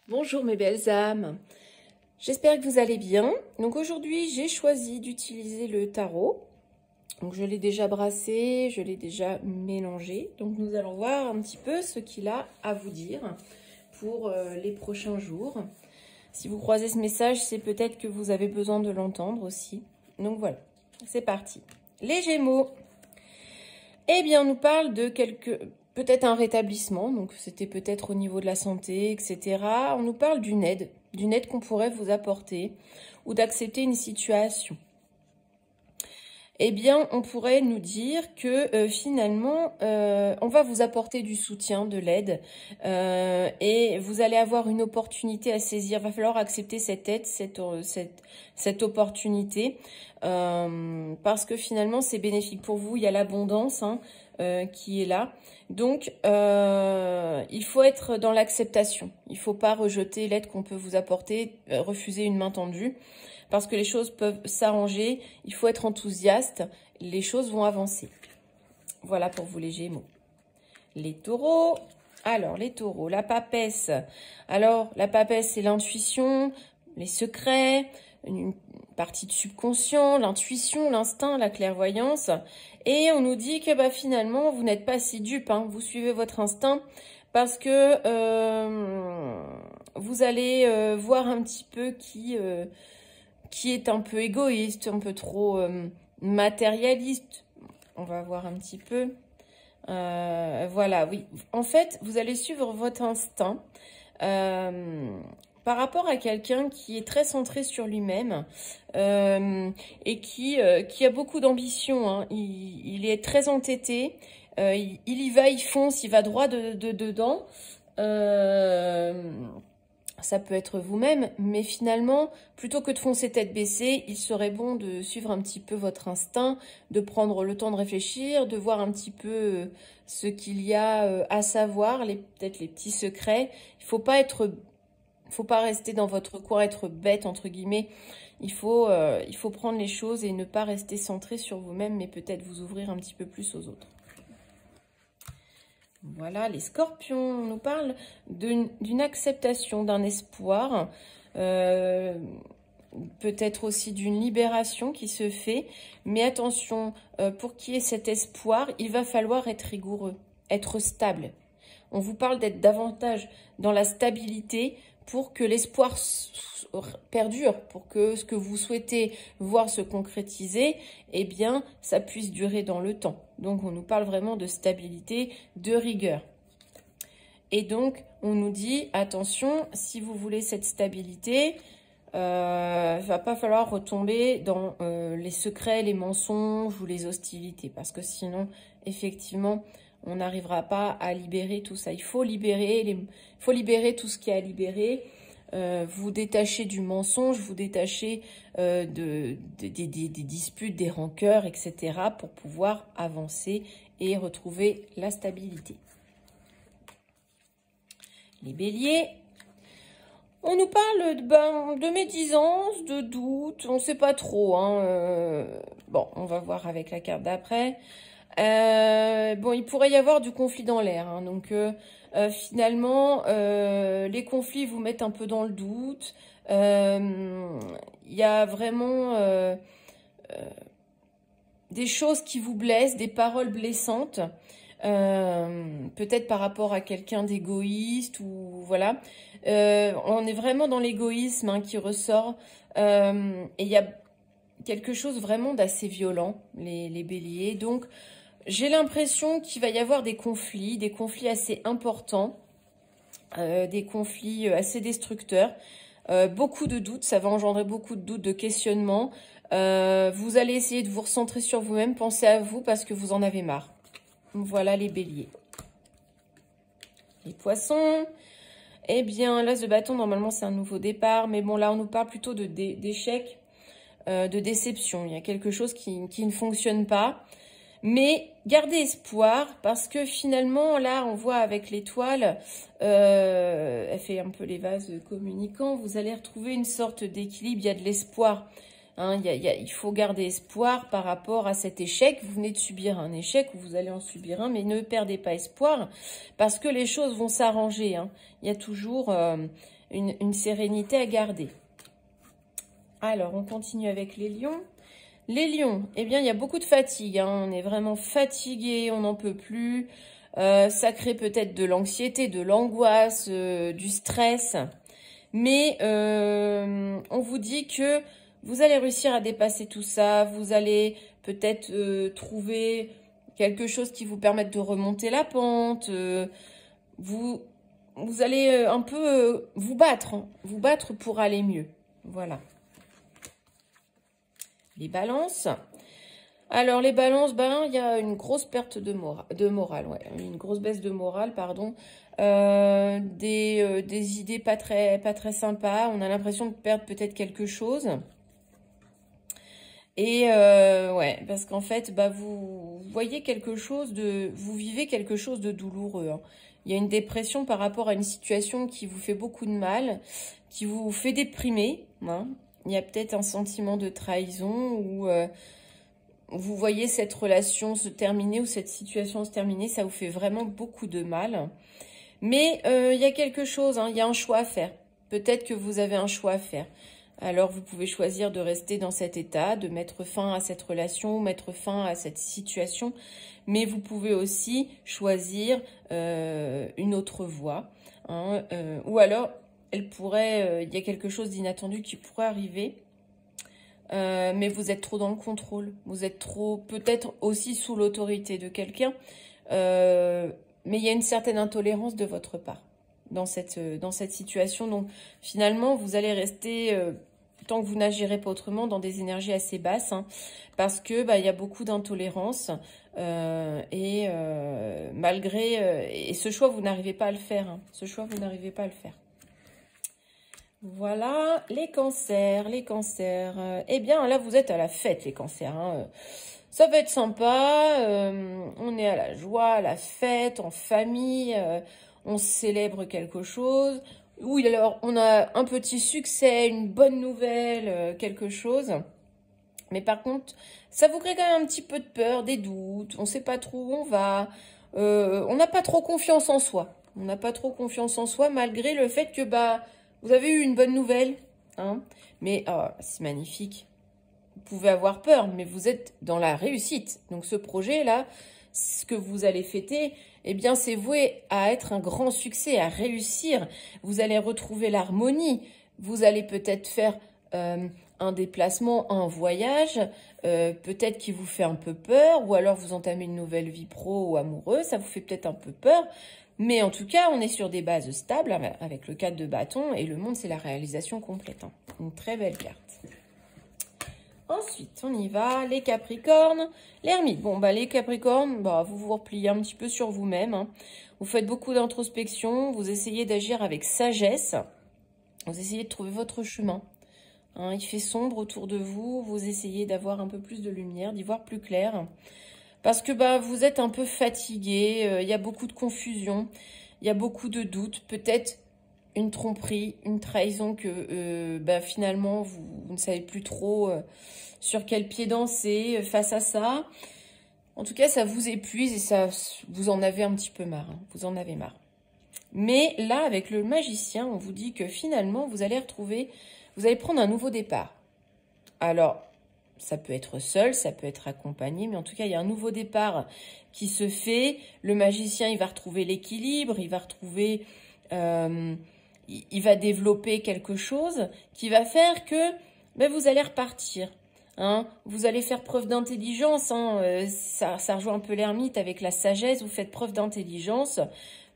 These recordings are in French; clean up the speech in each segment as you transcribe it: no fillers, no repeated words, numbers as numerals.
Bonjour mes belles âmes, j'espère que vous allez bien. Donc aujourd'hui j'ai choisi d'utiliser le tarot. Donc je l'ai déjà brassé, je l'ai déjà mélangé. Donc nous allons voir un petit peu ce qu'il a à vous dire pour les prochains jours. Si vous croisez ce message, c'est peut-être que vous avez besoin de l'entendre aussi. Donc voilà, c'est parti. Les Gémeaux. Eh bien, on nous parle de peut-être un rétablissement, donc c'était peut-être au niveau de la santé, etc. On nous parle d'une aide qu'on pourrait vous apporter ou d'accepter une situation. Eh bien, on pourrait nous dire que finalement, on va vous apporter du soutien, de l'aide, et vous allez avoir une opportunité à saisir. Il va falloir accepter cette aide, cette opportunité, parce que finalement, c'est bénéfique pour vous. Il y a l'abondance qui est là. Donc, il faut être dans l'acceptation. Il ne faut pas rejeter l'aide qu'on peut vous apporter, refuser une main tendue. Parce que les choses peuvent s'arranger, il faut être enthousiaste, les choses vont avancer. Voilà pour vous les Gémeaux. Les Taureaux, alors les Taureaux, la papesse. Alors la papesse c'est l'intuition, les secrets, une partie de subconscient, l'intuition, l'instinct, la clairvoyance. Et on nous dit que finalement vous n'êtes pas si dupe, vous suivez votre instinct parce que vous allez voir un petit peu qui est un peu égoïste, un peu trop matérialiste. On va voir un petit peu. Voilà, oui. En fait, vous allez suivre votre instinct par rapport à quelqu'un qui est très centré sur lui-même et qui a beaucoup d'ambition. Il est très entêté. Il y va, il fonce, il va droit dedans. Ça peut être vous-même, mais finalement, plutôt que de foncer tête baissée, il serait bon de suivre un petit peu votre instinct, de prendre le temps de réfléchir, de voir un petit peu ce qu'il y a à savoir, peut-être les petits secrets. Il faut pas rester dans votre coin, être bête, entre guillemets. Il faut prendre les choses et ne pas rester centré sur vous-même, mais peut-être vous ouvrir un petit peu plus aux autres. Voilà, les Scorpions, on nous parle d'une acceptation, d'un espoir, peut-être aussi d'une libération qui se fait. Mais attention, pour qu'il y ait cet espoir, il va falloir être rigoureux, être stable. On vous parle d'être davantage dans la stabilité pour que l'espoir perdure, pour que ce que vous souhaitez voir se concrétiser, eh bien, ça puisse durer dans le temps. Donc, on nous parle vraiment de stabilité, de rigueur. Et donc, on nous dit, attention, si vous voulez cette stabilité, il ne va pas falloir retomber dans les secrets, les mensonges ou les hostilités. Parce que sinon, effectivement, on n'arrivera pas à libérer tout ça. Il faut libérer tout ce qui est à libérer. Vous détacher du mensonge, vous détacher des disputes, des rancœurs, etc. pour pouvoir avancer et retrouver la stabilité. Les béliers, on nous parle de médisance, de doute, on ne sait pas trop. Bon, on va voir avec la carte d'après. Bon, il pourrait y avoir du conflit dans l'air. Donc, finalement, les conflits vous mettent un peu dans le doute. Il y a vraiment des choses qui vous blessent, des paroles blessantes. Peut-être par rapport à quelqu'un d'égoïste ou voilà. On est vraiment dans l'égoïsme qui ressort. Et il y a quelque chose vraiment d'assez violent, les béliers. Donc, j'ai l'impression qu'il va y avoir des conflits assez importants, des conflits assez destructeurs, beaucoup de doutes, ça va engendrer beaucoup de doutes, de questionnements. Vous allez essayer de vous recentrer sur vous-même, pensez à vous parce que vous en avez marre. Voilà les béliers. Les poissons, eh bien, l'as de bâton, normalement c'est un nouveau départ, mais bon là on nous parle plutôt d'échec, de déception. Il y a quelque chose qui ne fonctionne pas. Mais gardez espoir parce que finalement, là, on voit avec l'étoile, elle fait un peu les vases communicants, vous allez retrouver une sorte d'équilibre, il y a de l'espoir. Il faut garder espoir par rapport à cet échec. Vous venez de subir un échec ou vous allez en subir un, mais ne perdez pas espoir parce que les choses vont s'arranger. Il y a toujours une sérénité à garder. Alors, on continue avec les lions. Les lions, eh bien, il y a beaucoup de fatigue. Hein. On est vraiment fatigué, on n'en peut plus. Ça crée peut-être de l'anxiété, de l'angoisse, du stress. Mais on vous dit que vous allez réussir à dépasser tout ça. Vous allez peut-être trouver quelque chose qui vous permette de remonter la pente. Vous allez un peu vous battre pour aller mieux. Voilà. Les balances. Alors, les balances, ben, il y a une grosse perte de morale, ouais, une grosse baisse de morale, pardon. Des idées pas très sympas. On a l'impression de perdre peut-être quelque chose. Et ouais, parce qu'en fait, bah, vous voyez quelque chose vous vivez quelque chose de douloureux. Hein. Il y a une dépression par rapport à une situation qui vous fait beaucoup de mal, qui vous fait déprimer. Hein. Il y a peut-être un sentiment de trahison ou vous voyez cette relation se terminer ou cette situation se terminer, ça vous fait vraiment beaucoup de mal. Mais il y a quelque chose, hein, il y a un choix à faire. Peut-être que vous avez un choix à faire. Alors, vous pouvez choisir de rester dans cet état, de mettre fin à cette relation, mettre fin à cette situation. Mais vous pouvez aussi choisir une autre voie. Hein, ou alors, il y a quelque chose d'inattendu qui pourrait arriver. Mais vous êtes trop dans le contrôle. Vous êtes trop, peut-être aussi sous l'autorité de quelqu'un. Mais il y a une certaine intolérance de votre part dans cette situation. Donc, finalement, vous allez rester... tant que vous n'agirez pas autrement, dans des énergies assez basses, hein, parce que bah, y a beaucoup d'intolérance malgré et ce choix vous n'arrivez pas à le faire. Hein, ce choix vous n'arrivez pas à le faire. Voilà les cancers, eh bien là vous êtes à la fête les cancers. Hein, ça va être sympa. On est à la joie, à la fête, en famille. On célèbre quelque chose. Oui, alors, on a un petit succès, une bonne nouvelle, quelque chose. Mais par contre, ça vous crée quand même un petit peu de peur, des doutes. On ne sait pas trop où on va. On n'a pas trop confiance en soi. On n'a pas trop confiance en soi malgré le fait que bah vous avez eu une bonne nouvelle. Hein. Mais c'est magnifique. Vous pouvez avoir peur, mais vous êtes dans la réussite. Donc ce projet-là, ce que vous allez fêter, eh bien, c'est voué à être un grand succès, à réussir. Vous allez retrouver l'harmonie. Vous allez peut-être faire un déplacement, un voyage, peut-être qui vous fait un peu peur, ou alors vous entamez une nouvelle vie pro ou amoureuse, ça vous fait peut-être un peu peur. Mais en tout cas, on est sur des bases stables avec le 4 de bâton et le monde, c'est la réalisation complète. Hein. Une très belle carte. Ensuite, on y va, les Capricornes, l'ermite. Bon, bah les Capricornes, bah, vous vous repliez un petit peu sur vous-même. Hein. Vous faites beaucoup d'introspection, vous essayez d'agir avec sagesse. Vous essayez de trouver votre chemin. Hein, il fait sombre autour de vous, vous essayez d'avoir un peu plus de lumière, d'y voir plus clair. Parce que bah, vous êtes un peu fatigué, il y a beaucoup de confusion, il y a beaucoup de doutes, peut-être une tromperie, une trahison que bah, finalement vous ne savez plus trop sur quel pied danser face à ça. En tout cas, ça vous épuise et ça, vous en avez un petit peu marre. Hein, vous en avez marre. Mais là, avec le magicien, on vous dit que finalement, vous allez prendre un nouveau départ. Alors, ça peut être seul, ça peut être accompagné, mais en tout cas, il y a un nouveau départ qui se fait. Le magicien, il va retrouver l'équilibre, il va retrouver... il va développer quelque chose qui va faire que ben, vous allez repartir. Hein. Vous allez faire preuve d'intelligence. Hein. Ça rejoint un peu l'ermite avec la sagesse. Vous faites preuve d'intelligence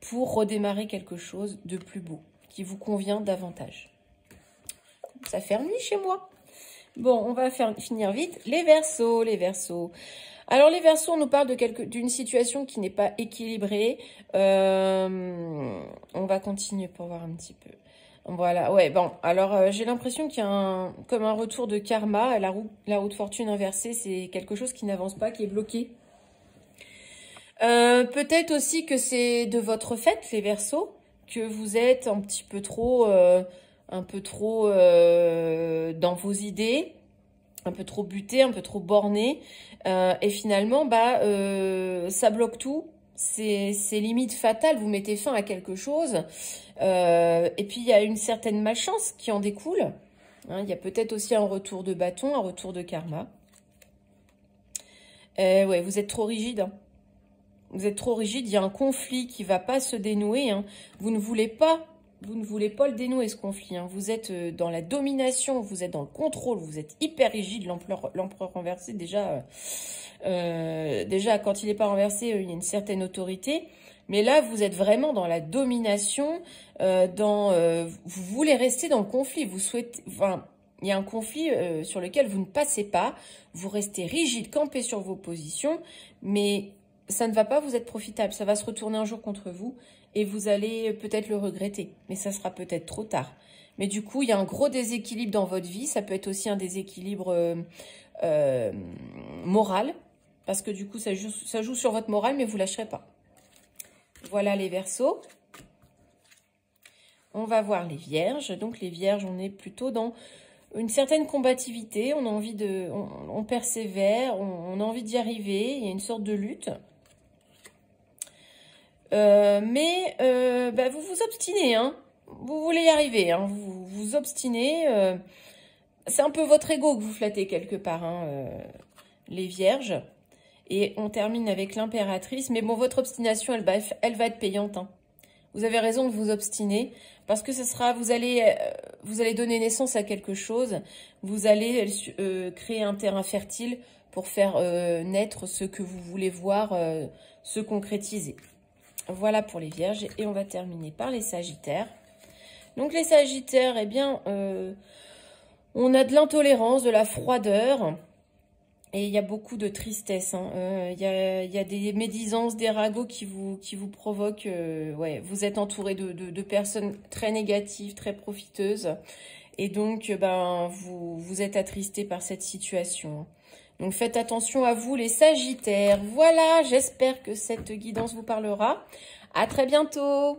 pour redémarrer quelque chose de plus beau, qui vous convient davantage. Ça fait nuit chez moi. Bon, on va finir vite. Les Verseaux, les Verseaux. Alors, les Verseaux, on nous parle d'une situation qui n'est pas équilibrée. On va continuer pour voir un petit peu. Voilà, ouais, bon. Alors, j'ai l'impression qu'il y a comme un retour de karma. La roue de fortune inversée, c'est quelque chose qui n'avance pas, qui est bloqué. Peut-être aussi que c'est de votre fait, les Verseaux, que vous êtes un petit peu trop, dans vos idées, un peu trop buté, un peu trop borné, et finalement, bah, ça bloque tout, c'est limite fatal, vous mettez fin à quelque chose. Et puis, il y a une certaine malchance qui en découle. Hein, il y a peut-être aussi un retour de bâton, un retour de karma. Ouais, vous êtes trop rigide. Hein. Vous êtes trop rigide, il y a un conflit qui va pas se dénouer. Hein. Vous ne voulez pas le dénouer, ce conflit. Hein. Vous êtes dans la domination, vous êtes dans le contrôle, vous êtes hyper rigide. L'empereur renversé, déjà, quand il n'est pas renversé, il y a une certaine autorité. Mais là, vous êtes vraiment dans la domination, vous voulez rester dans le conflit. Vous souhaitez, enfin, il y a un conflit sur lequel vous ne passez pas. Vous restez rigide, campé sur vos positions, mais ça ne va pas vous être profitable. Ça va se retourner un jour contre vous et vous allez peut-être le regretter. Mais ça sera peut-être trop tard. Mais du coup, il y a un gros déséquilibre dans votre vie. Ça peut être aussi un déséquilibre moral. Parce que du coup, ça joue sur votre morale, mais vous ne lâcherez pas. Voilà les Verseaux. On va voir les Vierges. Donc les Vierges, on est plutôt dans une certaine combativité. On a envie de, on persévère, on a envie d'y arriver. Il y a une sorte de lutte. Vous vous obstinez, hein. Vous voulez y arriver, hein. Vous vous obstinez. C'est un peu votre ego que vous flattez quelque part, hein, les Vierges. Et on termine avec l'Impératrice. Mais bon, votre obstination, elle va être payante, hein. Vous avez raison de vous obstiner parce que ce sera, vous allez donner naissance à quelque chose. Vous allez créer un terrain fertile pour faire naître ce que vous voulez voir se concrétiser. Voilà pour les Vierges. Et on va terminer par les Sagittaires. Donc les Sagittaires, eh bien, on a de l'intolérance, de la froideur. Et il y a beaucoup de tristesse. Hein. Il y a des médisances, des ragots qui vous provoquent. Ouais, vous êtes entouré de personnes très négatives, très profiteuses. Et donc, vous êtes attristé par cette situation. Donc, faites attention à vous, les Sagittaires. Voilà, j'espère que cette guidance vous parlera. À très bientôt.